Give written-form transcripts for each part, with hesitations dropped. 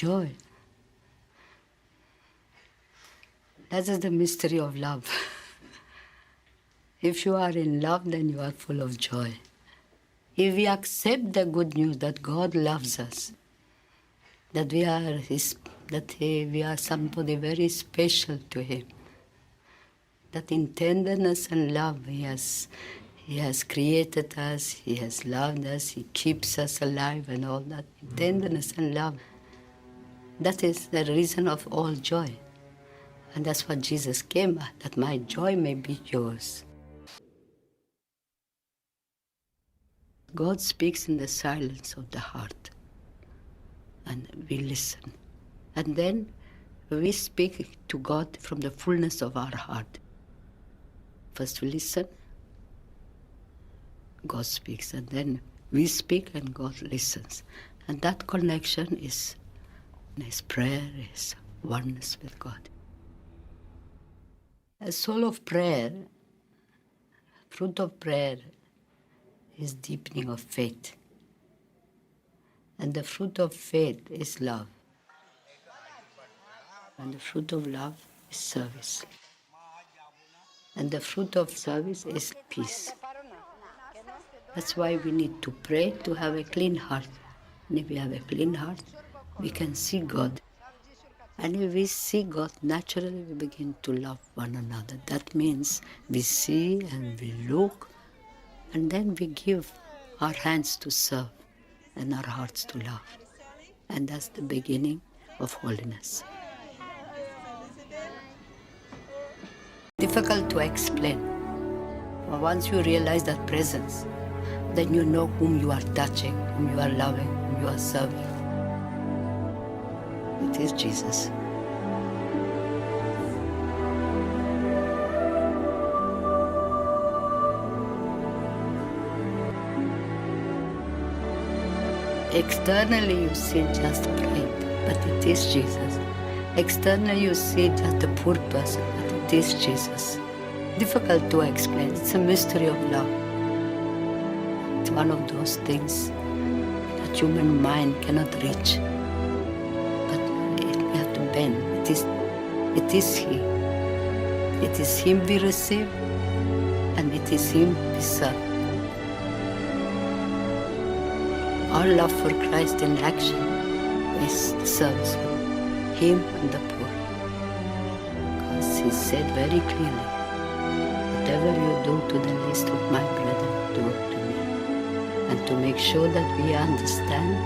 joy. That is the mystery of love. If you are in love, then you are full of joy. If we accept the good news that God loves us, that we are somebody very special to Him, that in tenderness and love He has created us, He has loved us, He keeps us alive and all that. Tenderness and love, that is the reason of all joy. And that's what Jesus came at, that my joy may be yours. God speaks in the silence of the heart, and we listen. And then we speak to God from the fullness of our heart. First we listen, God speaks, and then we speak and God listens. And that connection is prayer, is oneness with God. A soul of prayer, fruit of prayer, is deepening of faith. And the fruit of faith is love. And the fruit of love is service. And the fruit of service is peace. That's why we need to pray to have a clean heart. And if we have a clean heart, we can see God. And if we see God, naturally we begin to love one another. That means we see and we look, and then we give our hands to serve and our hearts to love. And that's the beginning of holiness. Difficult to explain. But once you realize that presence, then you know whom you are touching, whom you are loving, whom you are serving. It is Jesus. Externally you see just pride, but it is Jesus. Externally you see just the poor person, but it is Jesus. Difficult to explain. It's a mystery of love. It's one of those things that human mind cannot reach. We have to bend. It is He. It is Him we receive, and it is Him we serve. Our love for Christ in action is the service of Him and the poor. Because He said very clearly, whatever you do to the least of my brethren, do it to me. And to make sure that we understand,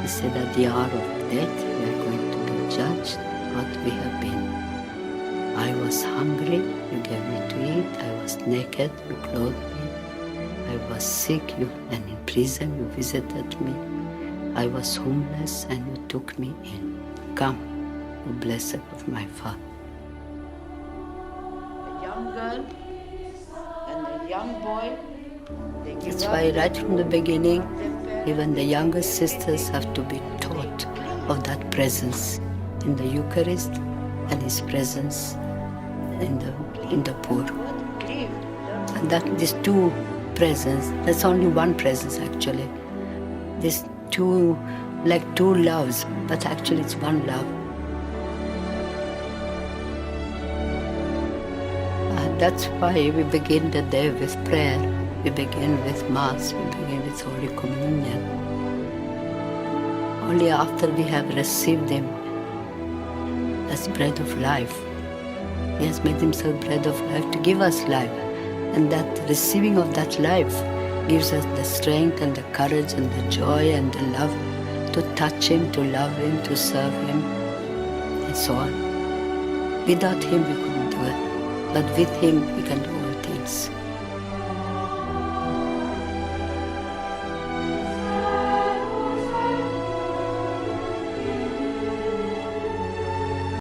He said at the hour of death, we are going to be judged what we have been. I was hungry, you gave me to eat. I was naked, you clothed me. I was sick, and in prison, you visited me. I was homeless, and you took me in. Come, O blessed of my Father. A young girl and a young boy. That's why right from the beginning, even the younger sisters have to be taught of that presence in the Eucharist and His presence in the poor. And that these two presence, that's only one presence actually. These two, like two loves, but actually it's one love. And that's why we begin the day with prayer. We begin with Mass, we begin with Holy Communion. Only after we have received Him as bread of life. He has made Himself bread of life to give us life. And that receiving of that life gives us the strength and the courage and the joy and the love to touch Him, to love Him, to serve Him, and so on. Without Him we couldn't do it, but with Him we can do all things.